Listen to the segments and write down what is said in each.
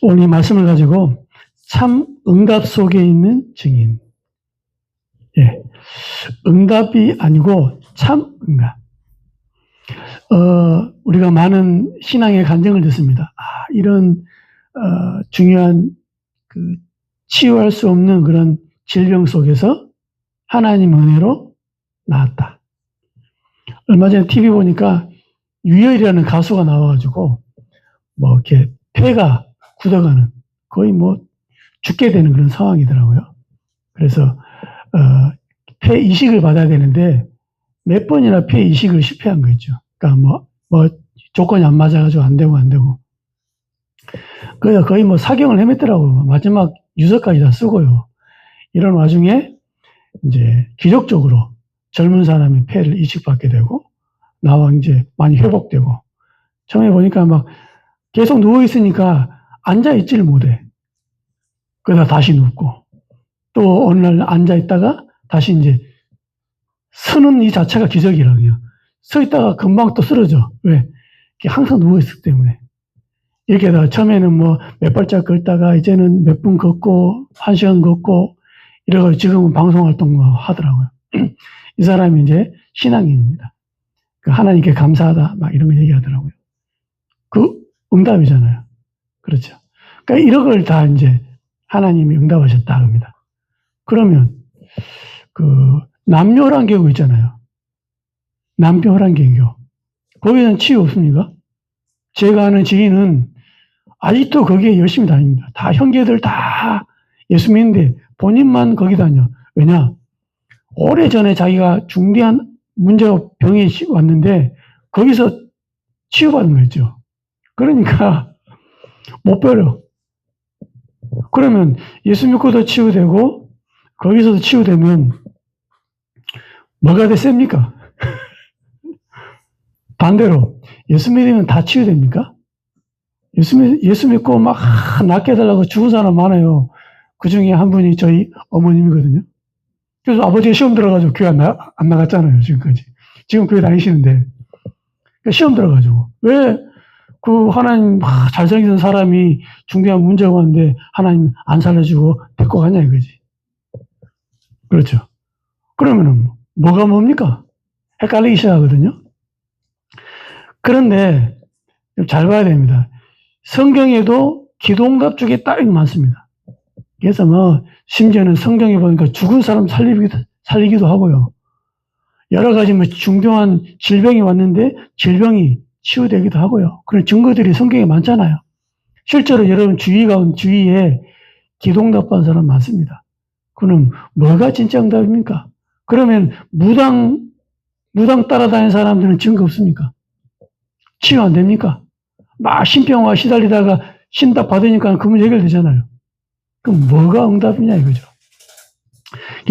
오늘 이 말씀을 가지고 참 응답 속에 있는 증인. 예. 응답이 아니고 참 응답. 우리가 많은 신앙의 간증을 듣습니다. 이런, 중요한 치유할 수 없는 그런 질병 속에서 하나님 은혜로 나았다. 얼마 전에 TV 보니까 유열이라는 가수가 나와가지고 이렇게 폐가 굳어가는 거의 죽게 되는 그런 상황이더라고요. 그래서 폐 이식을 받아야 되는데 몇 번이나 폐 이식을 실패한 거 있죠. 그러니까 조건이 안 맞아가지고 안 되고. 그래서 거의 사경을 헤맸더라고요. 마지막 유서까지 다 쓰고요. 이런 와중에 이제 기적적으로 젊은 사람이 폐를 이식받게 되고 나와 이제 많이 회복되고, 처음에 보니까 계속 누워있으니까 앉아있지를 못해. 그러다 다시 눕고, 또 어느 날 앉아있다가 다시 이제 서는 이 자체가 기적이라 그냥. 서 있다가 금방 또 쓰러져. 왜? 항상 누워있기 때문에. 이렇게 하다가 처음에는 몇 발짝 걷다가 이제는 몇 분 걷고, 1시간 걷고, 이래가지고 지금은 방송활동 하더라고요. 이 사람이 이제 신앙인입니다. 하나님께 감사하다, 이런 거 얘기하더라고요. 응답이잖아요. 그렇죠. 그러니까 이런 걸 다 이제 하나님이 응답하셨다 합니다. 그러면 남녀란계교 있잖아요. 남녀란계교. 거기는 치유 없습니까? 제가 아는 지인은 아직도 거기에 열심히 다닙니다. 다 형제들 다 예수 믿는데 본인만 거기 다녀. 왜냐? 오래전에 자기가 중대한 문제가 병이 왔는데 거기서 치유받은 거였죠. 그러니까 못 버려. 그러면 예수 믿고도 치유되고 거기서도 치유되면 뭐가 더 셉니까? 반대로 예수 믿으면 다 치유됩니까? 예수 믿고 낫게 해달라고 죽은 사람 많아요. 그 중에 한 분이 저희 어머님이거든요. 그래서 아버지가 시험 들어가지고 교회 안 나갔잖아요, 지금까지. 지금 교회 다니시는데. 시험 들어가지고. 왜 하나님 잘생긴 사람이 중대한 문제가 왔는데 하나님 안 살려주고 데리고 가냐 이거지. 그렇죠. 그러면은 뭐가 뭡니까? 헷갈리기 시작하거든요. 그런데 잘 봐야 됩니다. 성경에도 기도응답 쪽에 따르게 많습니다. 그래서 심지어는 성경에 보니까 죽은 사람 살리기도 하고요. 여러 가지 중대한 질병이 왔는데 질병이 치유되기도 하고요. 그런 증거들이 성경에 많잖아요. 실제로 여러분 주위에 기도응답 받은 사람 많습니다. 그럼 뭐가 진짜 응답입니까? 그러면 무당 따라다니는 사람들은 증거 없습니까? 치유 안 됩니까? 신병화 시달리다가 신답 받으니까 그 문제 해결되잖아요. 그럼 뭐가 응답이냐 이거죠.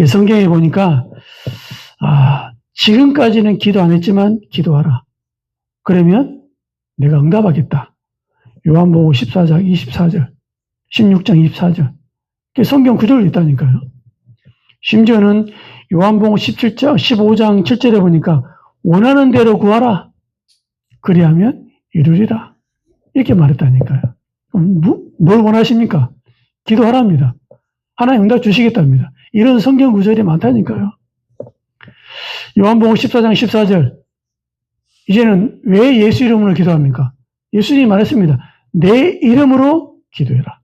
성경에 보니까 지금까지는 기도 안 했지만 기도하라. 그러면 내가 응답하겠다. 요한복음 14장 24절, 16장 24절. 성경 구절이 있다니까요. 심지어는 요한복음 17장, 15장 7절에 보니까 원하는 대로 구하라. 그리하면 이루리라. 이렇게 말했다니까요. 뭘 원하십니까? 기도하랍니다. 하나님 응답 주시겠답니다. 이런 성경 구절이 많다니까요. 요한복음 14장 14절. 이제는 왜 예수 이름으로 기도합니까? 예수님이 말했습니다. 내 이름으로 기도해라.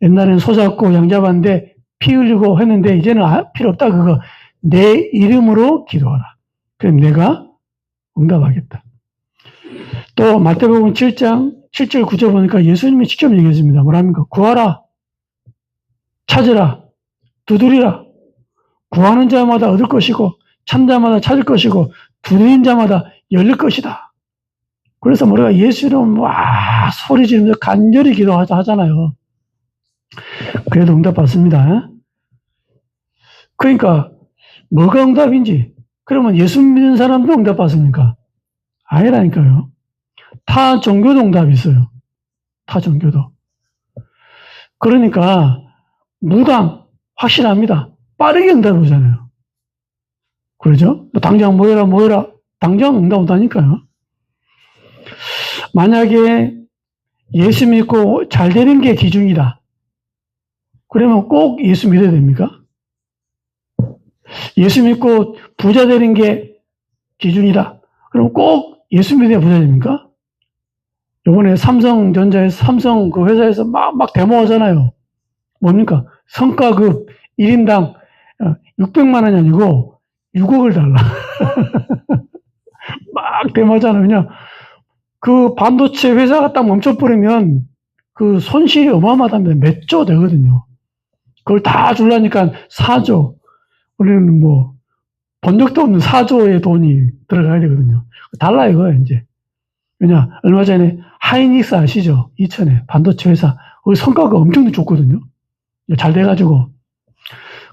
옛날에는 소 잡고 양 잡았는데 피 흘리고 했는데 이제는 필요 없다 그거. 내 이름으로 기도하라. 그럼 내가 응답하겠다. 또 마태복음 7장 7절 9절 보니까 예수님이 직접 얘기했습니다. 뭐랍니까? 구하라. 찾으라. 두드리라. 구하는 자마다 얻을 것이고 찾는 자마다 찾을 것이고 두드리는 자마다 열릴 것이다. 그래서 우리가 예수 이름 소리 지르면서 간절히 기도하잖아요. 그래도 응답받습니다. 그러니까 뭐가 응답인지. 그러면 예수 믿는 사람도 응답받습니까? 아니라니까요. 타 종교도 응답이 있어요. 타 종교도. 그러니까 무당 확실합니다. 빠르게 응답이 오잖아요. 그러죠? 당장 모여라. 당장 응답 오다니까요. 만약에 예수 믿고 잘 되는 게 기준이다. 그러면 꼭 예수 믿어야 됩니까? 예수 믿고 부자 되는 게 기준이다. 그럼 꼭 예수 믿어야 부자 됩니까? 요번에 삼성전자에서 삼성 그 회사에서 막 데모하잖아요. 뭡니까? 성과급 1인당 600만 원이 아니고 6억을 달라. 막 데모하잖아요. 그냥 그 반도체 회사가 딱 멈춰버리면 그 손실이 어마어마하다면 몇 조 되거든요. 그걸 다 주려니까 4조. 우리는 뭐, 본 적도 없는 4조의 돈이 들어가야 되거든요. 달라 이거예요, 이제. 왜냐, 얼마 전에 하이닉스 아시죠? 이천에 반도체 회사. 거기 성과가 엄청 좋거든요. 잘 돼가지고.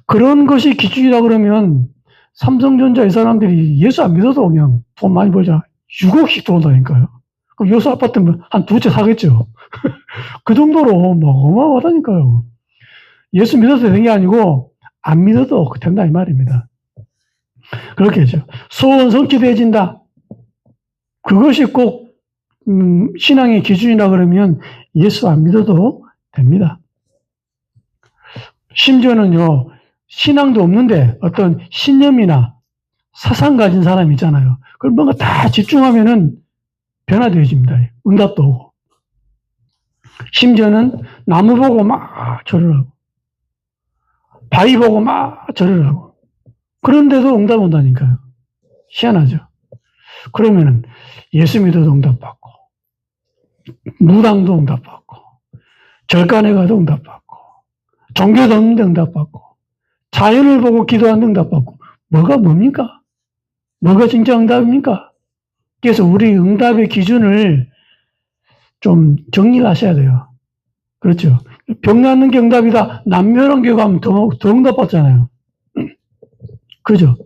그런 것이 기준이다 그러면 삼성전자 이 사람들이 예수 안 믿어도 그냥 돈 많이 벌자. 6억씩 들어온다니까요. 그럼 요수 아파트면 한 두 채 사겠죠. 그 정도로 뭐 어마어마하다니까요. 예수 믿어도 되는 게 아니고 안 믿어도 된다 이 말입니다. 그렇게 하죠. 소원 성취되어진다. 그것이 꼭 신앙의 기준이라 그러면 예수 안 믿어도 됩니다. 심지어는요. 신앙도 없는데 어떤 신념이나 사상 가진 사람이 있잖아요. 그걸 뭔가 다 집중하면은 변화되어집니다. 응답도 오고. 심지어는 나무 보고 막 절을 하고 바위 보고 막 절을 하고 그런데도 응답 온다니까요. 희한하죠. 그러면은 예수 믿어도 응답받고 무당도 응답받고 절간에 가도 응답받고 종교도 없는데 응답받고 자연을 보고 기도하는데 응답받고 뭐가 뭡니까? 뭐가 진짜 응답입니까? 그래서 우리 응답의 기준을 좀 정리를 하셔야 돼요. 그렇죠. 병 낫는 게 응답이다. 남묘한 가면 더 응답받잖아요. 그죠?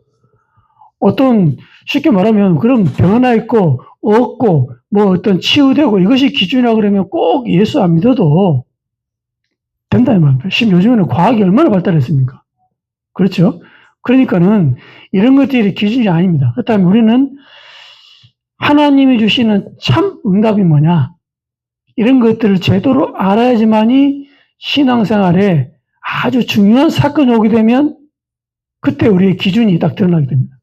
어떤, 쉽게 말하면, 그럼 병 하나 있고, 없고, 뭐 어떤 치유되고, 이것이 기준이라 그러면 꼭 예수 안 믿어도 된다, 이 말입니다. 지금 요즘에는 과학이 얼마나 발달했습니까? 그렇죠? 그러니까는 이런 것들이 기준이 아닙니다. 그렇다면 우리는 하나님이 주시는 참 응답이 뭐냐? 이런 것들을 제대로 알아야지만이 신앙생활에 아주 중요한 사건이 오게 되면 그때 우리의 기준이 딱 드러나게 됩니다.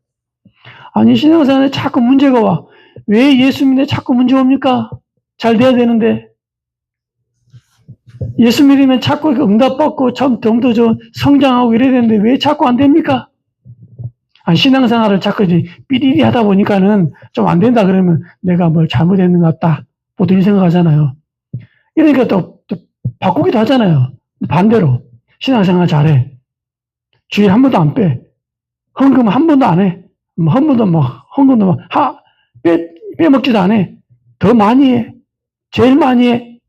아니, 신앙생활에 자꾸 문제가 와. 왜 예수 믿는데 자꾸 문제 옵니까? 잘 돼야 되는데. 예수 믿으면 자꾸 응답받고 좀 더 성장하고 이래야 되는데 왜 자꾸 안 됩니까? 아니, 신앙생활을 자꾸 이제 삐리리 하다 보니까는 좀 안 된다 그러면 내가 뭘 잘못했는 것 같다. 보통 이렇게 생각하잖아요. 이러니까 또 바꾸기도 하잖아요. 반대로. 신앙생활 잘해. 주일 한 번도 안 빼. 헌금 한 번도 안 해. 헌금도 빼먹지도 안 해. 더 많이 해. 제일 많이 해.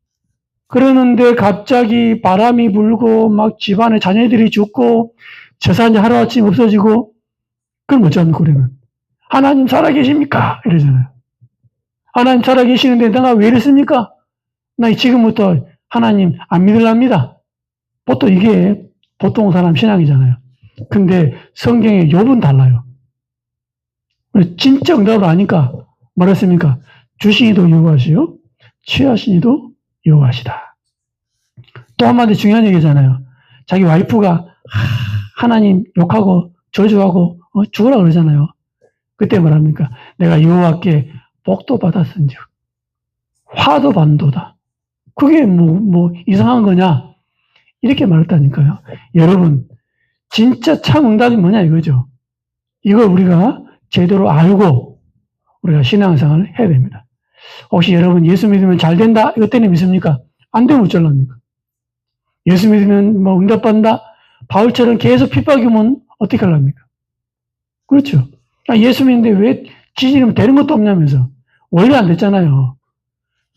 그러는데 갑자기 바람이 불고 막 집안에 자녀들이 죽고 재산이 하루아침에 없어지고 그럼 어쩌합니까 우리는. 하나님 살아계십니까? 이러잖아요. 하나님 살아계시는데 내가 왜 이랬습니까? 나 지금부터 하나님 안 믿으랍니다. 보통 이게 보통 사람 신앙이잖아요. 근데 성경의 욥은 달라요. 진짜 응답을 아니까 말했습니까? 주시니도 여호와시요 취하시니도 여호와시다. 또 한마디 중요한 얘기잖아요. 자기 와이프가 하나님 욕하고 저주하고 죽으라 그러잖아요. 그때 뭐랍니까? 내가 여호와께 복도 받았은즉 화도 반도다. 그게 뭐 이상한 거냐? 이렇게 말했다니까요. 여러분 진짜 참 응답이 뭐냐 이거죠. 이걸 우리가 제대로 알고 우리가 신앙생활을 해야 됩니다. 혹시 여러분 예수 믿으면 잘 된다? 이것 때문에 믿습니까? 안 되면 어쩌랍니까? 예수 믿으면 뭐 응답받는다? 바울처럼 계속 핍박이 오면 어떻게 하랍니까? 그렇죠. 예수 믿는데 왜 지지면 되는 것도 없냐면서. 원래 안 됐잖아요.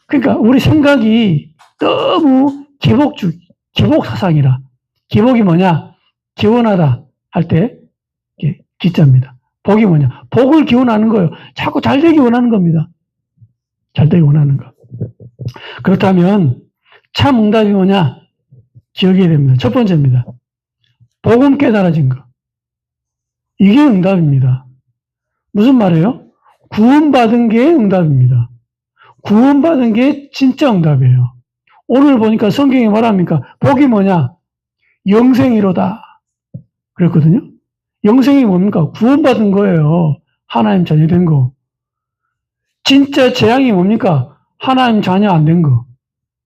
그러니까 우리 생각이 너무 기복 사상이라. 기복이 뭐냐? 기원하다 할 때 기자입니다. 복이 뭐냐? 복을 기원하는 거예요. 자꾸 잘 되기 원하는 겁니다. 잘 되기 원하는 거. 그렇다면 참 응답이 뭐냐? 기억해야 됩니다. 첫 번째입니다. 복음 깨달아진 거. 이게 응답입니다. 무슨 말이에요? 구원받은 게 응답입니다. 구원받은 게 진짜 응답이에요. 오늘 보니까 성경이 뭐랍니까? 복이 뭐냐? 영생이로다. 그랬거든요. 영생이 뭡니까? 구원받은 거예요. 하나님 자녀 된 거. 진짜 재앙이 뭡니까? 하나님 자녀 안 된 거.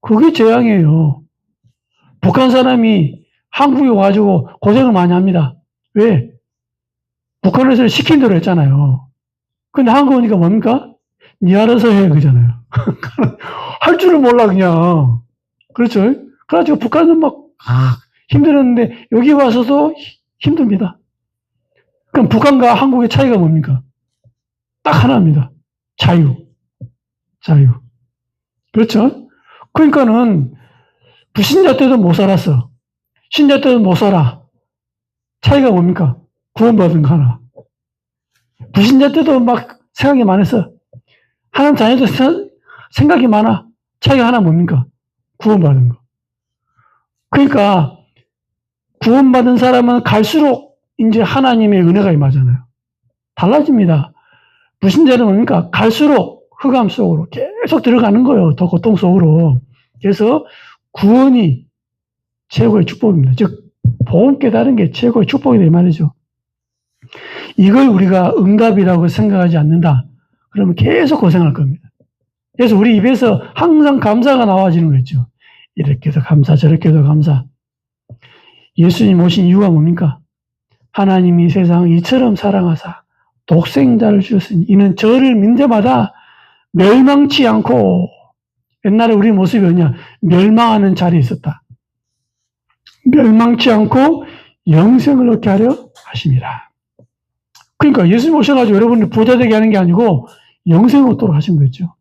그게 재앙이에요. 북한 사람이 한국에 와가지고 고생을 많이 합니다. 왜? 북한에서 시킨 대로 했잖아요. 근데 한국 오니까 뭡니까? 니 알아서 해, 그잖아요. 할 줄을 몰라, 그냥. 그렇죠? 그래가지고 북한은 막, 힘들었는데, 여기 와서도 힘듭니다. 그럼 북한과 한국의 차이가 뭡니까? 딱 하나입니다. 자유. 자유. 그렇죠? 그러니까는, 불신자 때도 못 살았어. 신자 때도 못 살아. 차이가 뭡니까? 구원받은 거 하나. 불신자 때도 막 생각이 많았어. 하나님 자녀도 생각이 많아. 차이가 하나 뭡니까? 구원받은 거. 그러니까 구원받은 사람은 갈수록 이제 하나님의 은혜가 임하잖아요. 달라집니다. 불신자는 뭡니까? 갈수록 흑암 속으로 계속 들어가는 거예요. 더 고통 속으로. 그래서 구원이 최고의 축복입니다. 즉 복음 깨달은 게 최고의 축복이다 이 말이죠. 이걸 우리가 응답이라고 생각하지 않는다. 그러면 계속 고생할 겁니다. 그래서 우리 입에서 항상 감사가 나와지는 거죠. 이렇게도 감사, 저렇게도 감사. 예수님 오신 이유가 뭡니까? 하나님이 세상을 이처럼 사랑하사 독생자를 주셨으니 이는 저를 믿는 자마다 멸망치 않고, 옛날에 우리 모습이 뭐냐? 멸망하는 자리에 있었다. 멸망치 않고 영생을 얻게 하려 하심이라. 그러니까 예수님 오셔가지고 여러분을 부자 되게 하는 게 아니고 영생을 얻도록 하신 거죠.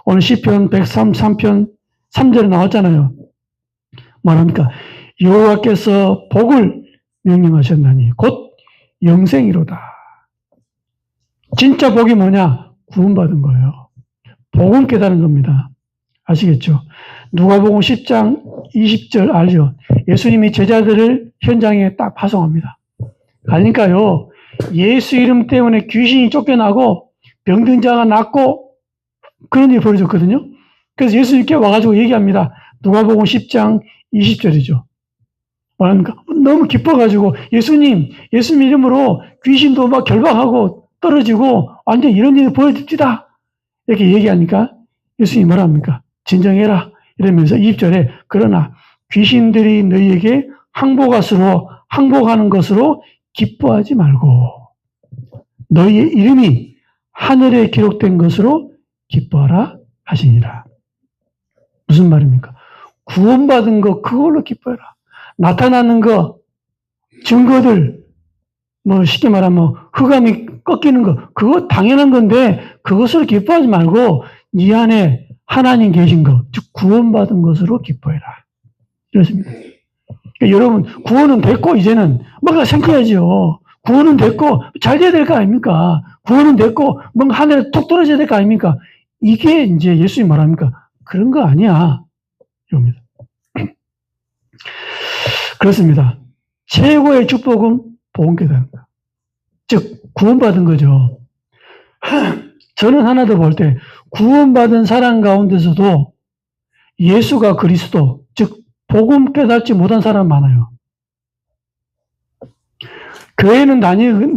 오늘 시편 133편 3절에 나왔잖아요. 뭐랍니까? 여호와께서 복을 명령하셨나니 곧 영생이로다. 진짜 복이 뭐냐? 구원받은 거예요. 복은 깨달은 겁니다. 아시겠죠? 누가복음 10장 20절 알죠? 예수님이 제자들을 현장에 딱 파송합니다. 가니까요, 예수 이름 때문에 귀신이 쫓겨나고 병든 자가 낫고 그런 일이 벌어졌거든요. 그래서 예수님께 와가지고 얘기합니다. 누가복음 10장 20절이죠. 뭐랍니까? 너무 기뻐가지고 예수님 이름으로 귀신도 막 결박하고 떨어지고 완전 이런 일이 벌어집니다. 이렇게 얘기하니까 예수님이 뭐랍니까? 진정해라. 이러면서 20절에 그러나 귀신들이 너희에게 항복하는 것으로 기뻐하지 말고 너희의 이름이 하늘에 기록된 것으로 기뻐하라 하시니라. 무슨 말입니까? 구원받은 거 그걸로 기뻐해라. 나타나는 거, 증거들, 뭐 쉽게 말하면 흑암이 꺾이는 거, 그거 당연한 건데 그것으로 기뻐하지 말고 네 안에 하나님 계신 것, 즉 구원받은 것으로 기뻐해라. 이렇습니다. 그러니까 여러분 구원은 됐고 이제는 뭔가 생각해야죠. 구원은 됐고 잘 돼야 될 거 아닙니까? 구원은 됐고 뭔가 하늘에 톡 떨어져야 될 거 아닙니까? 이게 이제 예수님이 말합니까? 그런 거 아니야. 이겁니다. 그렇습니다. 최고의 축복은 복음 깨닫는 거. 즉 구원받은 거죠. 저는 하나 더 볼 때 구원받은 사람 가운데서도 예수가 그리스도, 즉 복음 깨닫지 못한 사람 많아요. 교회는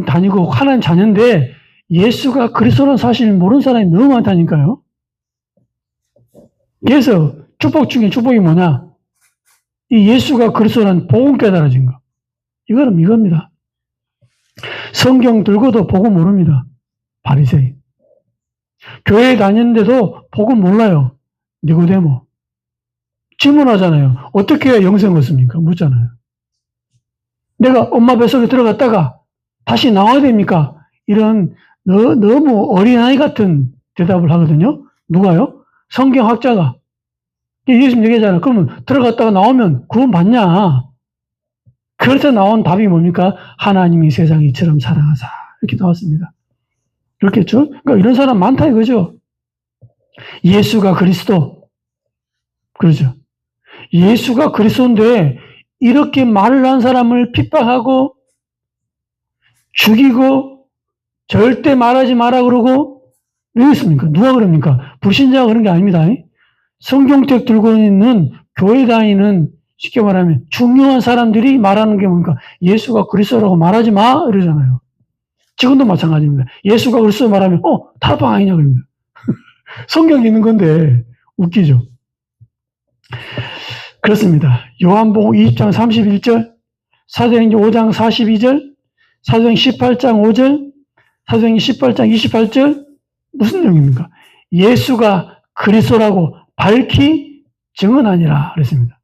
다니고 하나님 자녀인데 예수가 그리스도라는 사실을 모르는 사람이 너무 많다니까요. 그래서 축복 중에 축복이 뭐냐? 이 예수가 그리스도라는 복음 깨달아진 거. 이거는 이겁니다. 성경 들고도 복음 모릅니다. 바리새인. 교회에 다니는데도 복음 몰라요. 니고데모. 질문하잖아요. 어떻게 해야 영생 얻습니까? 묻잖아요. 내가 엄마 뱃속에 들어갔다가 다시 나와야 됩니까? 이런 너무 어린아이 같은 대답을 하거든요. 누가요? 성경학자가. 예수님 얘기하잖아요. 그러면 들어갔다가 나오면 구원 받냐? 그래서 나온 답이 뭡니까? 하나님이 세상을 이처럼 사랑하사. 이렇게 나왔습니다. 그렇겠죠? 그러니까 이런 사람 많다 이거죠. 예수가 그리스도. 그러죠. 예수가 그리스도인데 이렇게 말을 한 사람을 핍박하고 죽이고 절대 말하지 마라 그러고 왜 그랬습니까? 누가 그럽니까? 불신자가 그런 게 아닙니다. 성경책 들고 있는 교회 다니는 쉽게 말하면 중요한 사람들이 말하는 게 뭡니까? 예수가 그리스도라고 말하지 마 이러잖아요. 지금도 마찬가지입니다. 예수가 그리스도 말하면 탈방 아니냐 그럽니다. 성경에 있는 건데 웃기죠. 그렇습니다. 요한복음 20장 31절, 사도행전 5장 42절, 사도행 18장 5절, 사도행 18장 28절 무슨 내용입니까? 예수가 그리스도라고 밝히 증언하니라 그랬습니다.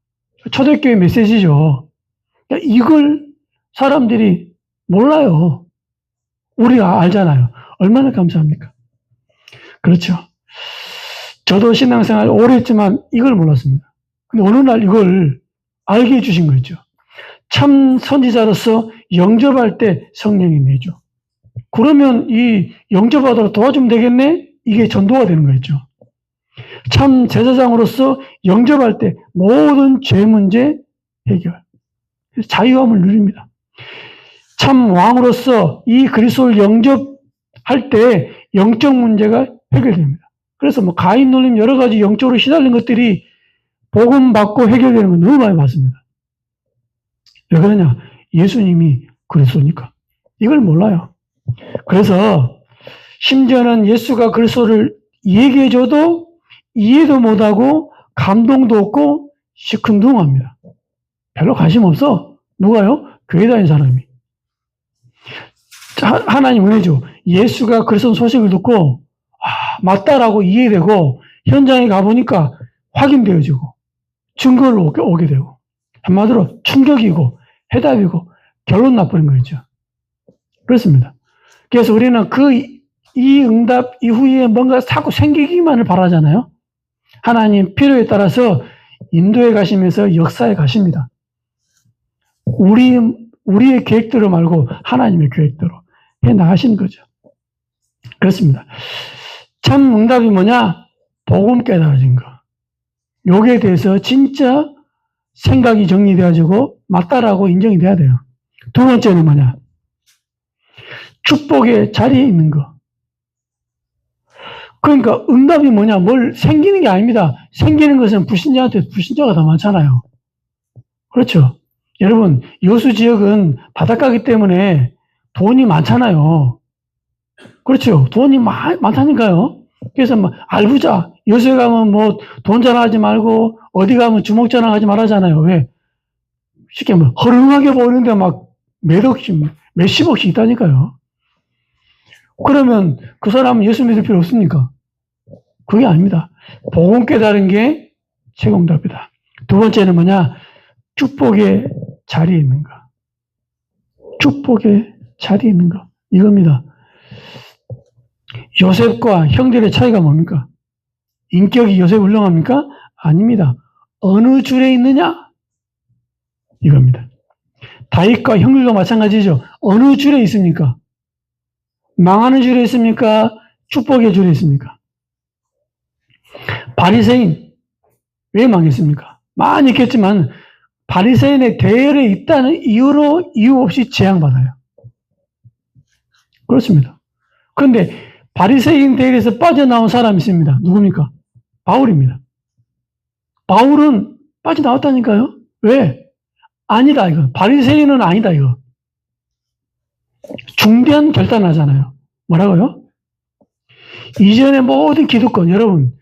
초대교회 메시지죠. 이걸 사람들이 몰라요. 우리가 알잖아요. 얼마나 감사합니까? 그렇죠. 저도 신앙생활 오래 했지만 이걸 몰랐습니다. 근데 어느 날 이걸 알게 해주신 거죠. 참 선지자로서 영접할 때 성령이 내죠. 그러면 이 영접하도록 도와주면 되겠네? 이게 전도가 되는 거죠. 참 제사장으로서 영접할 때 모든 죄 문제 해결. 자유함을 누립니다. 참 왕으로서 이 그리스도를 영접할 때 영적 문제가 해결됩니다. 그래서 가인 놀림 여러 가지 영적으로 시달린 것들이 복음 받고 해결되는 건 너무 많이 봤습니다. 왜 그러냐? 예수님이 그리스도니까. 이걸 몰라요. 그래서 심지어는 예수가 그리스도를 얘기해줘도 이해도 못하고 감동도 없고 시큰둥합니다. 별로 관심 없어. 누가요? 교회 다니는 사람이. 하나님 은혜죠. 예수가 그리스도 소식을 듣고 맞다라고 이해되고 현장에 가보니까 확인되어지고 증거를 오게 되고 한마디로 충격이고 해답이고 결론 나버린 거죠. 그렇습니다. 그래서 우리는 이 응답 이후에 뭔가 자꾸 생기기만을 바라잖아요. 하나님 필요에 따라서 인도에 가시면서 역사에 가십니다. 우리의 계획대로 말고 하나님의 계획대로 해 나가시는 거죠. 그렇습니다. 참 응답이 뭐냐? 복음 깨달아진 거. 요게 대해서 진짜 생각이 정리되어지고 맞다라고 인정이 돼야 돼요. 두 번째는 뭐냐? 축복의 자리에 있는 거. 그러니까 응답이 뭐냐? 뭘 생기는 게 아닙니다. 생기는 것은 불신자한테 불신자가 더 많잖아요. 그렇죠? 여러분, 여수 지역은 바닷가이기 때문에 돈이 많잖아요. 그렇죠? 돈이 많다니까요. 그래서 알부자, 여수에 가면 돈 자랑하지 말고 어디 가면 주먹 자랑하지 말하잖아요. 왜? 쉽게 허름하게 보이는데 몇억씩, 몇십억씩 있다니까요. 그러면 그 사람은 예수 믿을 필요 없습니까? 그게 아닙니다. 복음 깨달은 게 최고응답이다. 두 번째는 뭐냐? 축복의 자리에 있는 거. 축복의 자리에 있는 거. 이겁니다. 요셉과 형들의 차이가 뭡니까? 인격이 요셉 훌륭합니까? 아닙니다. 어느 줄에 있느냐? 이겁니다. 다윗과 형들도 마찬가지죠. 어느 줄에 있습니까? 망하는 줄에 있습니까? 축복의 줄에 있습니까? 바리새인 왜 망했습니까? 많이 있겠지만 바리새인의 대열에 있다는 이유 없이 재앙받아요. 그렇습니다. 그런데 바리새인 대열에서 빠져나온 사람이 있습니다. 누굽니까? 바울입니다. 바울은 빠져나왔다니까요. 왜? 아니다 이거. 바리새인은 아니다 이거. 중대한 결단하잖아요. 뭐라고요? 이전의 모든 기득권, 여러분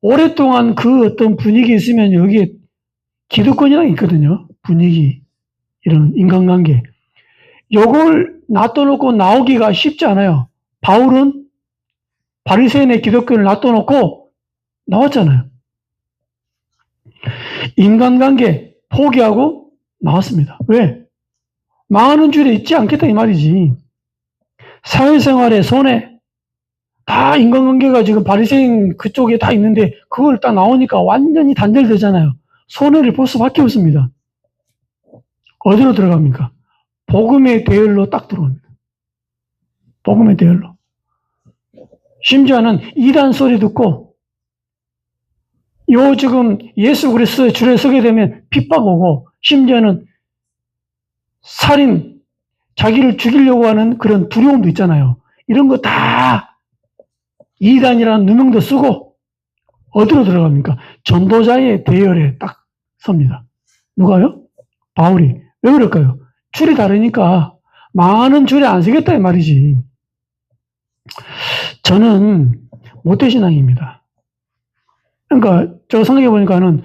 오랫동안 그 어떤 분위기 있으면 여기에 기득권이랑 있거든요. 분위기, 이런 인간관계. 요걸 놔둬놓고 나오기가 쉽지 않아요. 바울은 바리새인의 기득권을 놔둬놓고 나왔잖아요. 인간관계 포기하고 나왔습니다. 왜? 망하는 줄에 있지 않겠다 이 말이지. 사회생활의 손해, 다 인간관계가 지금 바리새인 그쪽에 다 있는데 그걸 딱 나오니까 완전히 단절되잖아요. 손해를 볼 수밖에 없습니다. 어디로 들어갑니까? 복음의 대열로 딱 들어옵니다. 복음의 대열로. 심지어는 이단 소리 듣고 지금 예수 그리스도의 줄에 서게 되면 핍박 오고 심지어는 살인, 자기를 죽이려고 하는 그런 두려움도 있잖아요. 이런 거 다 이단이라는 누명도 쓰고 어디로 들어갑니까? 전도자의 대열에 딱 섭니다. 누가요? 바울이. 왜 그럴까요? 줄이 다르니까 많은 줄에 안 서겠다 이 말이지. 저는 모태신앙입니다. 그러니까 저 성경에 보니까는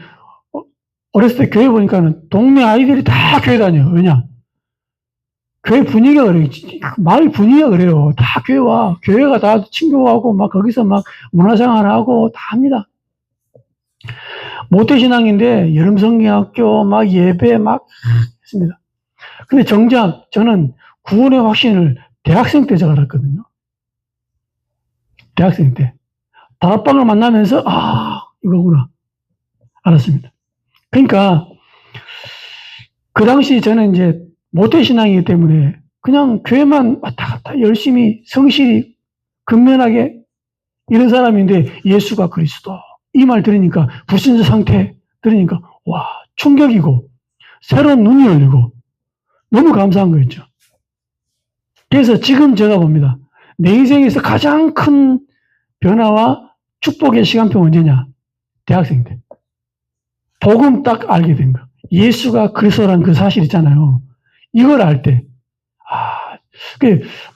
어렸을 때 교회 보니까는 동네 아이들이 다 교회 다녀요. 왜냐? 교회 분위기가 그래요. 마을 분위기가 그래요. 다 교회 와. 교회가 다 친교하고 막 거기서 막 문화생활하고 다 합니다. 모태신앙인데 여름성경학교 막 예배 막 했습니다. 근데 정작 저는 구원의 확신을 대학생 때 제가 알았거든요. 대학생 때. 다락방을 만나면서 이거구나 알았습니다. 그러니까 그 당시 저는 이제 모태신앙이기 때문에 그냥 교회만 왔다 갔다 열심히 성실히 근면하게 이런 사람인데 예수가 그리스도 이 말 들으니까 불신자 상태 들으니까 와 충격이고 새로운 눈이 열리고 너무 감사한 거였죠. 그래서 지금 제가 봅니다. 내 인생에서 가장 큰 변화와 축복의 시간표 언제냐? 대학생 때. 복음 딱 알게 된 거. 예수가 그리스도라는 그 사실 있잖아요. 이걸 알 때.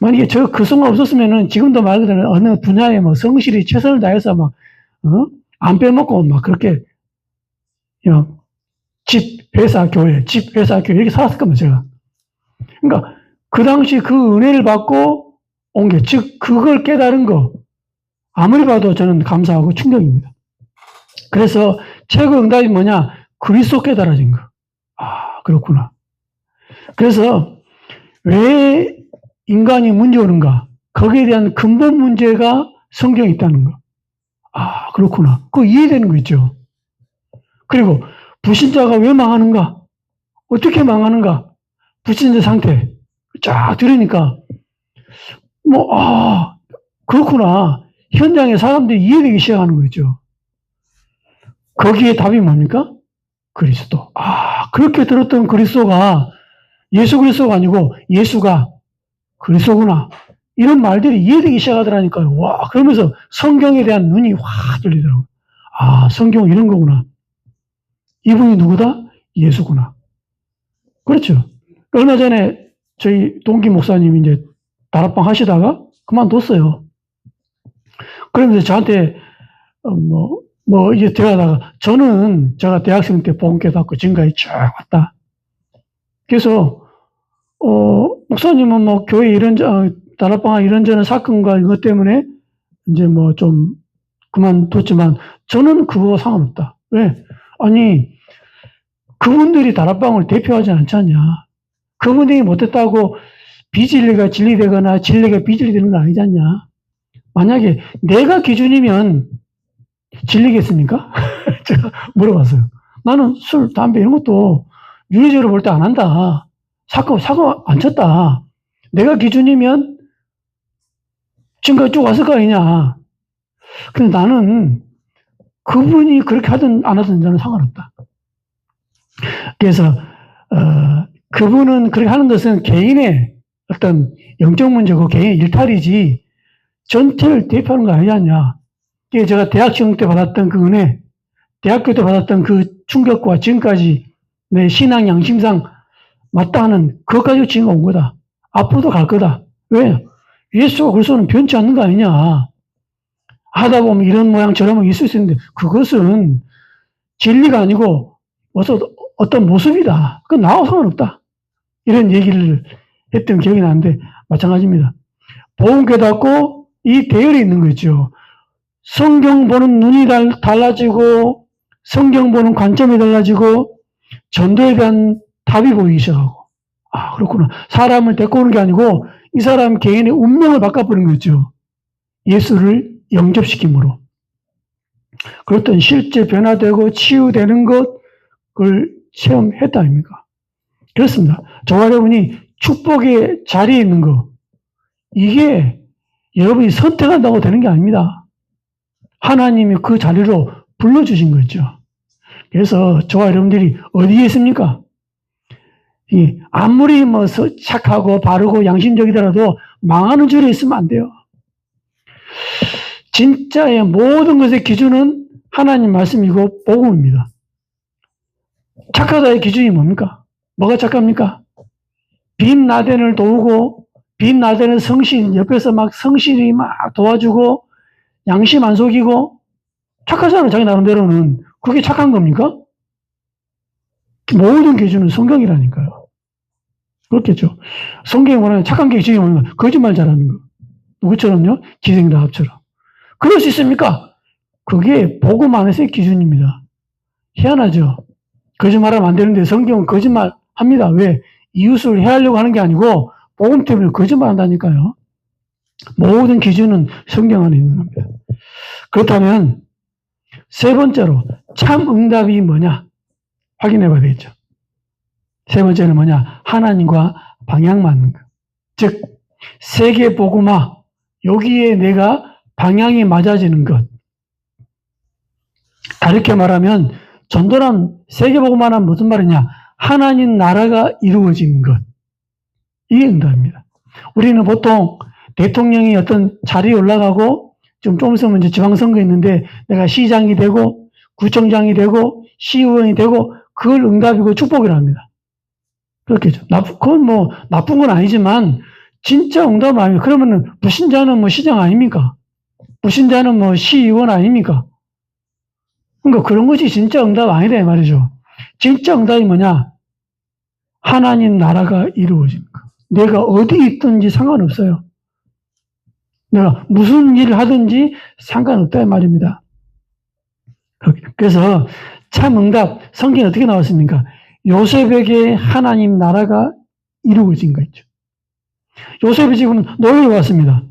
만약에 그 순간 없었으면은 지금도 말 그대로 어느 분야에 뭐 성실히 최선을 다해서 막, 안 빼먹고 막 그렇게, 그냥 집, 회사, 교회, 집, 회사, 교회 이렇게 살았을 겁니다, 제가. 그러니까 그 당시 그 은혜를 받고 온 게, 즉, 그걸 깨달은 거, 아무리 봐도 저는 감사하고 충격입니다. 그래서 최고 응답이 뭐냐? 그리스도 깨달아진 거. 그렇구나. 그래서 왜 인간이 문제 오는가? 거기에 대한 근본 문제가 성경에 있다는 거. 그렇구나. 그거 이해되는 거 있죠. 그리고 불신자가 왜 망하는가? 어떻게 망하는가? 불신자 상태. 쫙 들으니까 그렇구나. 현장에 사람들이 이해되기 시작하는 거죠. 거기에 답이 뭡니까? 그리스도. 그렇게 들었던 그리스도가 예수 그리스도가 아니고 예수가 그리스도구나. 이런 말들이 이해되기 시작하더라니까요. 와, 그러면서 성경에 대한 눈이 확 열리더라고요. 성경은 이런 거구나. 이분이 누구다? 예수구나. 그렇죠. 얼마 전에 저희 동기 목사님이 이제 다락방 하시다가 그만뒀어요. 그러면서 저한테 이제 대화하다가 저는 제가 대학생 때 복음 깨닫고 지금까지 쭉 왔다. 그래서 목사님은 뭐 교회 다락방 이런저런 사건과 이것 때문에 이제 뭐 좀 그만뒀지만 저는 그거 상관없다. 왜? 아니 그분들이 다락방을 대표하지 않지 않냐. 그분들이 못했다고 비진리가 진리되거나 진리가 비진리되는 건 아니지 않냐. 만약에 내가 기준이면 진리겠습니까? 제가 물어봤어요. 나는 술, 담배 이런 것도 윤리적으로 볼 때 안 한다. 사고 안 쳤다. 내가 기준이면 지금까지 쭉 왔을 거 아니냐. 근데 나는 그분이 그렇게 하든 안 하든 저는 상관없다. 그래서 그분은 그렇게 하는 것은 개인의 어떤 영적 문제고 개인의 일탈이지 전체를 대표하는 거 아니지 않냐. 제가 대학생 때 받았던 그 은혜, 대학교 때 받았던 그 충격과 지금까지 내 신앙 양심상 맞다 하는 그것까지 지금 온 거다. 앞으로도 갈 거다. 왜? 예수가 그리스도는 변치 않는 거 아니냐. 하다 보면 이런 모양 저런 모양 있을 수 있는데 그것은 진리가 아니고 어떤 모습이다. 그건 나와 상관없다. 이런 얘기를 했던 기억이 나는데 마찬가지입니다. 복음 깨닫고 이 대열이 있는 거죠. 성경 보는 눈이 달라지고 성경 보는 관점이 달라지고 전도에 대한 답이 보이기 시작하고 그렇구나. 사람을 데리고 오는 게 아니고 이 사람 개인의 운명을 바꿔버린 거죠. 예수를 영접시킴으로. 그랬더니 실제 변화되고 치유되는 것을 체험했다 아닙니까? 그렇습니다. 저와 여러분이 축복의 자리에 있는 거 이게 여러분이 선택한다고 되는 게 아닙니다. 하나님이 그 자리로 불러주신 거죠. 그래서 저와 여러분들이 어디에 있습니까? 아무리 착하고 바르고 양심적이더라도 망하는 줄에 있으면 안 돼요. 진짜의 모든 것의 기준은 하나님 말씀이고 복음입니다. 착하다의 기준이 뭡니까? 뭐가 착합니까? 빈 나대를 도우고, 빈 나대는 성실, 옆에서 막 성실히 막 도와주고, 양심 안 속이고, 착하잖아요, 자기 나름대로는. 그게 착한 겁니까? 모든 기준은 성경이라니까요. 그렇겠죠. 성경이 뭐냐면 착한 게 기준이 뭐냐면 거짓말 잘하는 거. 누구처럼요? 기생라합처럼. 그럴 수 있습니까? 그게 복음 안에서의 기준입니다. 희한하죠. 거짓말하면 안 되는데 성경은 거짓말 합니다. 왜? 이웃을 해하려고 하는 게 아니고 복음 때문에 거짓말 한다니까요. 모든 기준은 성경 안에 있는 겁니다. 그렇다면 세 번째로 참 응답이 뭐냐? 확인해 봐야 되겠죠. 세 번째는 뭐냐? 하나님과 방향 맞는 것. 즉 세계 복음화, 여기에 내가 방향이 맞아지는 것. 다르게 말하면 전도란 세계 복음화는 무슨 말이냐? 하나님 나라가 이루어진 것. 이게 응답입니다. 우리는 보통 대통령이 어떤 자리에 올라가고 좀 있으면 이제 지방선거 있는데 내가 시장이 되고 구청장이 되고 시의원이 되고 그걸 응답이고 축복이라 합니다. 그렇겠죠. 그건 뭐 나쁜 건 아니지만 진짜 응답은 아닙니다. 그러면은 불신자는 뭐 시장 아닙니까? 불신자는 뭐 시의원 아닙니까? 그러니까 그런 것이 진짜 응답 아니다 이 말이죠. 진짜 응답이 뭐냐? 하나님 나라가 이루어지는 것. 내가 어디 있든지 상관없어요. 내가 무슨 일을 하든지 상관없다 이 말입니다. 그래서 참 응답, 성경에 어떻게 나왔습니까? 요셉에게 하나님 나라가 이루어진 거 있죠. 요셉이 지금 노예로 왔습니다.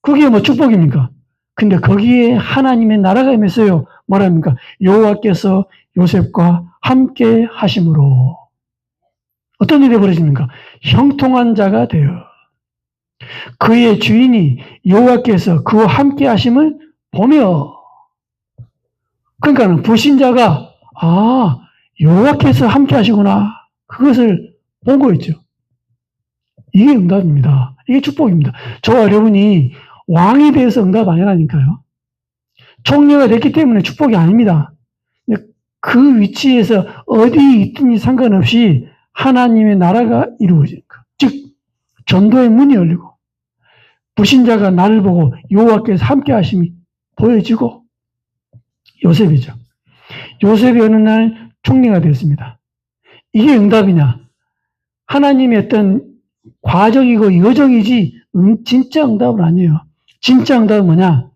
그게 뭐 축복입니까? 근데 거기에 하나님의 나라가 임했어요. 뭐랍니까? 여호와께서 요셉과 함께 하심으로 어떤 일이 벌어집니까? 형통한 자가 되어 그의 주인이 여호와께서 그와 함께 하심을 보며 그러니까 불신자가 여호와께서 함께 하시구나 그것을 본 거였죠. 이게 응답입니다. 이게 축복입니다. 저와 여러분이 왕에 대해서 응답 아니라니까요. 총리가 됐기 때문에 축복이 아닙니다. 그 위치에서 어디 있든지 상관없이 하나님의 나라가 이루어지는 것. 즉 전도의 문이 열리고 불신자가 나를 보고 여호와께서 함께 하심이 보여지고 요셉이죠. 요셉이 어느 날 총리가 되었습니다. 이게 응답이냐? 하나님의 어떤 과정이고 여정이지 진짜 응답은 아니에요. 진짜 응답은 뭐냐?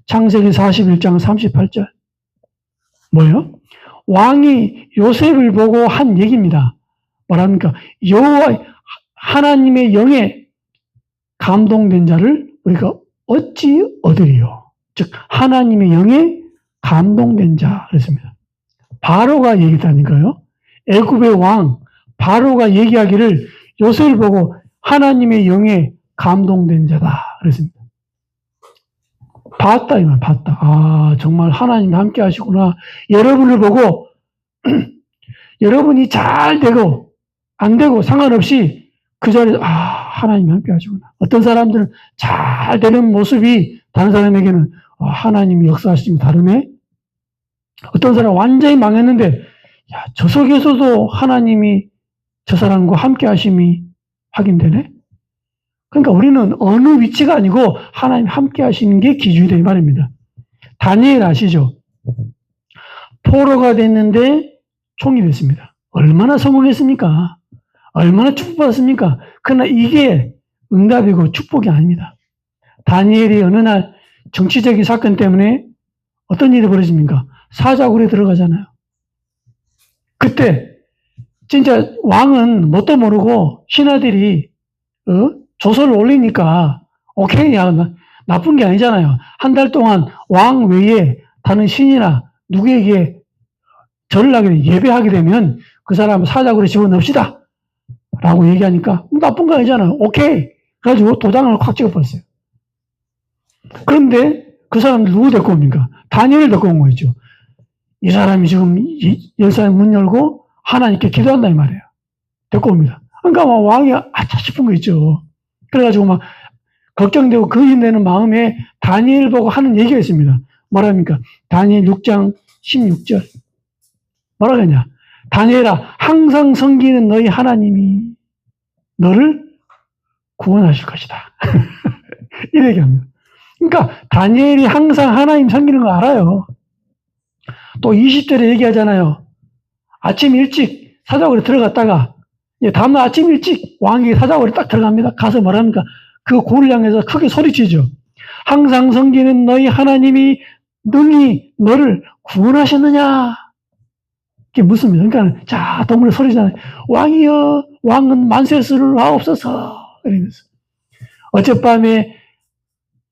창세기 41장 38절. 뭐예요? 왕이 요셉을 보고 한 얘기입니다. 뭐랍니까? 여호와 하나님의 영에 감동된 자를 우리가 어찌 얻으리요? 즉 하나님의 영에 감동된 자 그랬습니다. 바로가 얘기했다니까요. 애굽의 왕 바로가 얘기하기를 요셉을 보고 하나님의 영에 감동된 자다 그랬습니다. 봤다 이 말 봤다. 정말 하나님이 함께 하시구나. 여러분을 보고 여러분이 잘 되고 안 되고 상관없이 그 자리에서 하나님이 함께 하시구나. 어떤 사람들은 잘 되는 모습이 다른 사람에게는 하나님이 역사하시면 다르네. 어떤 사람 완전히 망했는데 저 속에서도 하나님이 저 사람과 함께 하심이 확인되네. 그러니까 우리는 어느 위치가 아니고 하나님 함께 하시는 게 기준이다 이 말입니다. 다니엘 아시죠? 포로가 됐는데 총이 됐습니다. 얼마나 성공했습니까? 얼마나 축복받았습니까? 그러나 이게 응답이고 축복이 아닙니다. 다니엘이 어느 날 정치적인 사건 때문에 어떤 일이 벌어집니까? 사자굴에 들어가잖아요. 그때 진짜 왕은 뭣도 모르고 신하들이 조서를 올리니까 오케이, 나쁜 게 아니잖아요. 한 달 동안 왕 외에 다른 신이나 누구에게 절을 하게 되면, 예배하게 되면 그 사람 사자굴에 집어넣읍시다 라고 얘기하니까 나쁜 거 아니잖아요. 오케이. 그래가지고 도장을 확 찍어버렸어요. 그런데 그 사람들 누구 데리고 옵니까? 다니엘을 데리고 온 거죠. 이 사람이 지금 열사의 문 열고 하나님께 기도한다 이 말이에요. 데리고 옵니다. 그러니까 막 왕이 아차 싶은 거 있죠. 그래가지고 막 걱정되고 거짓되는 마음에 다니엘 보고 하는 얘기가 있습니다. 뭐랍니까? 다니엘 6장 16절. 뭐라 그러냐? 다니엘아, 항상 섬기는 너희 하나님이 너를 구원하실 것이다. 이렇게 합니다. 그러니까 다니엘이 항상 하나님 섬기는 거 알아요. 또 20절에 얘기하잖아요. 아침 일찍 사자굴에 들어갔다가 다음날 아침 일찍 왕이 사자굴에 딱 들어갑니다. 가서 뭐랍니까? 그 굴을 향해서 크게 소리치죠. 항상 섬기는 너희 하나님이 능히 너를 구원하셨느냐? 이게 묻습니다. 그러니까 자 동물의 소리잖아요. 왕이여, 왕은 만세수를 하옵소서. 이러면서 어젯밤에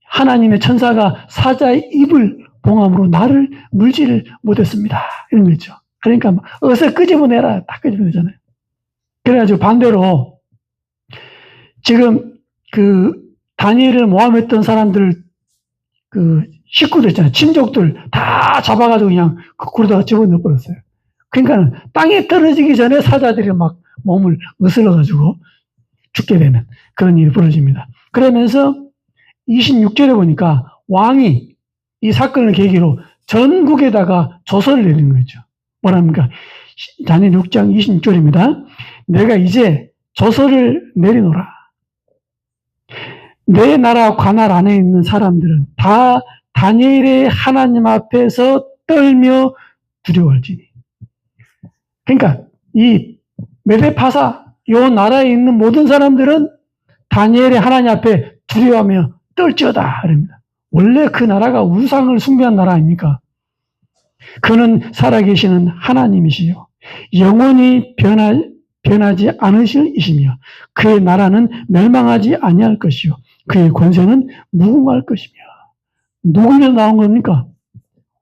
하나님의 천사가 사자의 입을 봉함으로 나를 물지를 못했습니다. 이런 거죠. 그러니까 어서 끄집어내라. 딱 끄집어내잖아요. 그래가지고 반대로 지금 그 다니엘을 모함했던 사람들 그 식구들 있잖아요. 친족들 다 잡아가지고 그냥 그 굴에다가 집어넣어 버렸어요. 그러니까 땅에 떨어지기 전에 사자들이 막 몸을 으슬러가지고 죽게 되는 그런 일이 벌어집니다. 그러면서 26절에 보니까 왕이 이 사건을 계기로 전국에다가 조서를 내리는 거죠. 뭐랍니까? 다니엘 6장 26절입니다. 내가 이제 조서를 내리노라. 내 나라 관할 안에 있는 사람들은 다 다니엘의 하나님 앞에서 떨며 두려워할지니. 그러니까 이 메데파사 요 나라에 있는 모든 사람들은 다니엘의 하나님 앞에 두려워하며 떨지어다 그럽니다. 원래 그 나라가 우상을 숭배한 나라 아닙니까? 그는 살아계시는 하나님이시요 영원히 변하지 않으실 이시며 그의 나라는 멸망하지 아니할 것이요 그의 권세는 무궁할 것이며. 누구 입에서 나온 겁니까?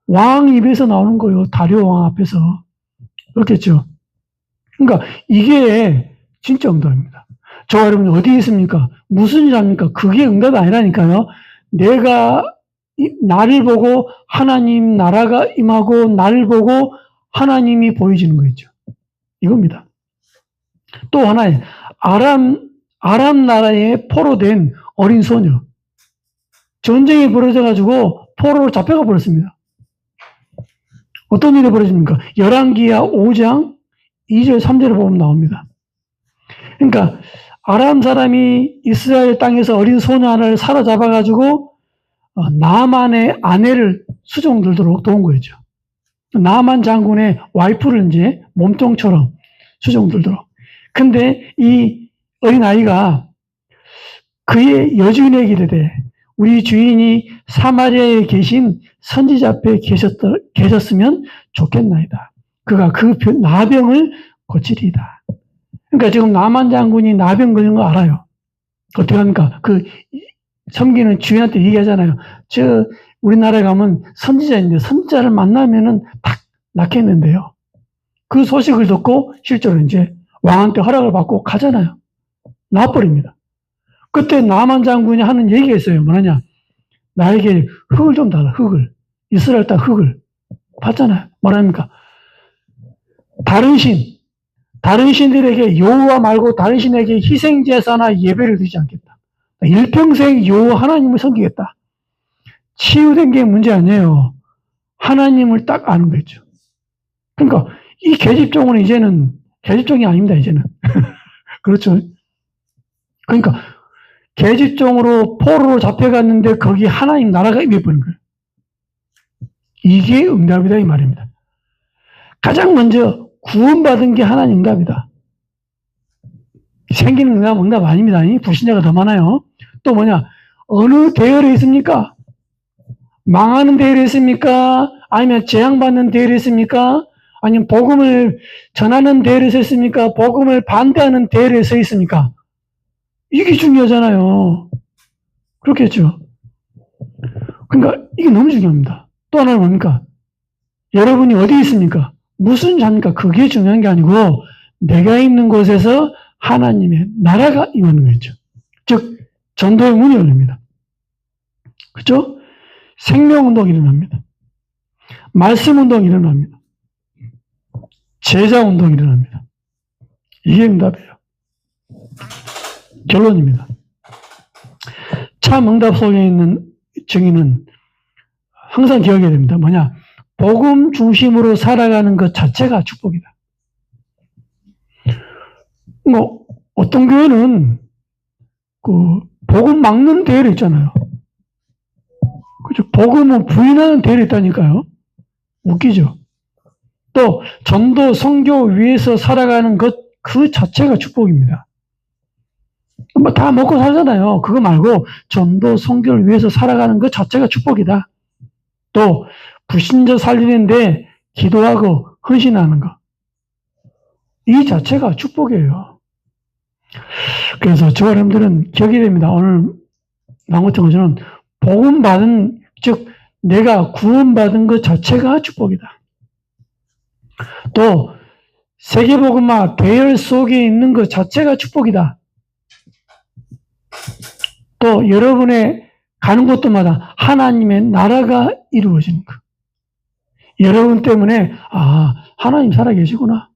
왕 입에서 나오는 거요. 다리오 왕 앞에서. 그렇겠죠. 그러니까 이게 진짜 응답입니다. 저 여러분 어디에 있습니까? 무슨 일 합니까? 그게 응답이 아니라니까요. 내가 나를 보고 하나님 나라가 임하고 나를 보고 하나님이 보여지는 거 있죠. 이겁니다. 또 하나의 아람 나라에 포로된 어린 소녀. 전쟁이 벌어져가지고 포로로 잡혀가 버렸습니다. 어떤 일이 벌어집니까? 열왕기하 5장 2절 3절에 보면 나옵니다. 그러니까 아람 사람이 이스라엘 땅에서 어린 소녀 하나를 사로잡아가지고 나만의 아내를 수종 들도록 도운 거죠. 나만 장군의 와이프를 이제 몸통처럼 수종 들도록. 근데 이 어린아이가 그의 여주인에게 이르되 우리 주인이 사마리아에 계신 선지자 앞에 계셨으면 좋겠나이다. 그가 그 나병을 고치리이다. 그러니까 지금 나만 장군이 나병 걸린 거 알아요. 어떻게 합니까? 그 섬기는 주인한테 얘기하잖아요. 우리나라에 가면 선지자인데 선지자를 만나면은 딱 낫겠는데요. 그 소식을 듣고 실제로 이제 왕한테 허락을 받고 가잖아요. 나와버립니다. 그때 나만 장군이 하는 얘기가 있어요. 뭐냐냐. 나에게 흙을 좀 달라. 흙을. 이스라엘 땅 흙을. 봤잖아요. 뭐랍니까? 다른 신들에게 여호와 말고 다른 신에게 희생제사나 예배를 드리지 않겠다. 일평생 여호와 하나님을 섬기겠다. 치유된 게 문제 아니에요. 하나님을 딱 아는 거죠. 그러니까 이 계집종은 이제는 계집종이 아닙니다. 이제는. 그렇죠. 그러니까 계집종으로 포로로 잡혀갔는데 거기 하나님 나라가 임해버린 거예요. 이게 응답이다 이 말입니다. 가장 먼저 구원받은 게 하나님 응답이다. 생기는 응답 아닙니다. 불신자가 더 많아요. 또 뭐냐? 어느 대열에 있습니까? 망하는 대열에 있습니까? 아니면 재앙받는 대열에 있습니까? 아니면 복음을 전하는 대열에 서 있습니까? 복음을 반대하는 대열에 서 있습니까? 이게 중요하잖아요. 그렇겠죠. 그러니까 이게 너무 중요합니다. 또 하나는 뭡니까? 여러분이 어디에 있습니까? 무슨 자입니까? 그게 중요한 게 아니고 내가 있는 곳에서 하나님의 나라가 임하는 거죠. 즉 전도의 문이 열립니다. 그렇죠? 생명운동이 일어납니다. 말씀운동이 일어납니다. 제자운동이 일어납니다. 이게 응답이에요. 결론입니다. 참 응답 속에 있는 증인은 항상 기억해야 됩니다. 뭐냐? 복음 중심으로 살아가는 것 자체가 축복이다. 뭐 어떤 교회는 그 복음 막는 대회를 있잖아요. 그죠? 복음을 부인하는 대회를 있다니까요. 웃기죠. 또 전도 선교 위해서 살아가는 것 그 자체가 축복입니다. 뭐 다 먹고 살잖아요. 그거 말고 전도 선교를 위해서 살아가는 것 자체가 축복이다. 또 불신자 살리는데 기도하고 헌신하는 것. 이 자체가 축복이에요. 그래서 저와 여러분들은 격이 됩니다. 오늘 나온 것처럼 복음 받은, 즉 내가 구원받은 것 자체가 축복이다. 또 세계복음화 대열 속에 있는 것 자체가 축복이다. 또 여러분의 가는 곳마다 하나님의 나라가 이루어지는 것. 여러분 때문에 하나님 살아계시구나.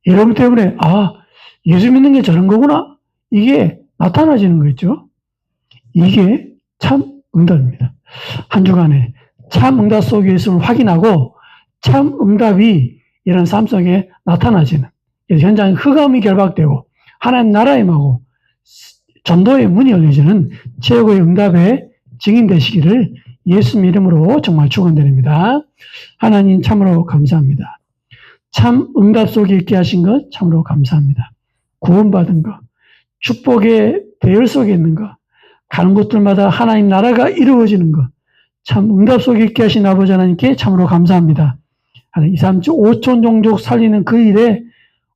여러분 때문에 예수 믿는 게 저런 거구나. 이게 나타나지는 거겠죠. 이게 참 응답입니다. 한 주간에 참 응답 속에 있음을 확인하고 참 응답이 이런 삶 속에 나타나지는, 현장에 흑암이 결박되고 하나님 나라에 임하고 전도의 문이 열려지는 최고의 응답의 증인 되시기를 예수님 이름으로 정말 축원드립니다. 하나님 참으로 감사합니다. 참 응답 속에 있게 하신 것 참으로 감사합니다. 구원받은 것, 축복의 대열 속에 있는 것, 가는 곳들마다 하나님 나라가 이루어지는 것, 참 응답 속에 있게 하신 아버지 하나님께 참으로 감사합니다. 하나님 2, 3주 5천 종족 살리는 그 일에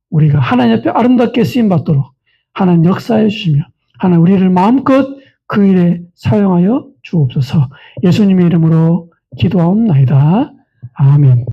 우리가 하나님 앞에 아름답게 쓰임받도록 하나님 역사해 주시며 하나님 우리를 마음껏 그 일에 사용하여 주옵소서. 예수님의 이름으로 기도하옵나이다. 아멘.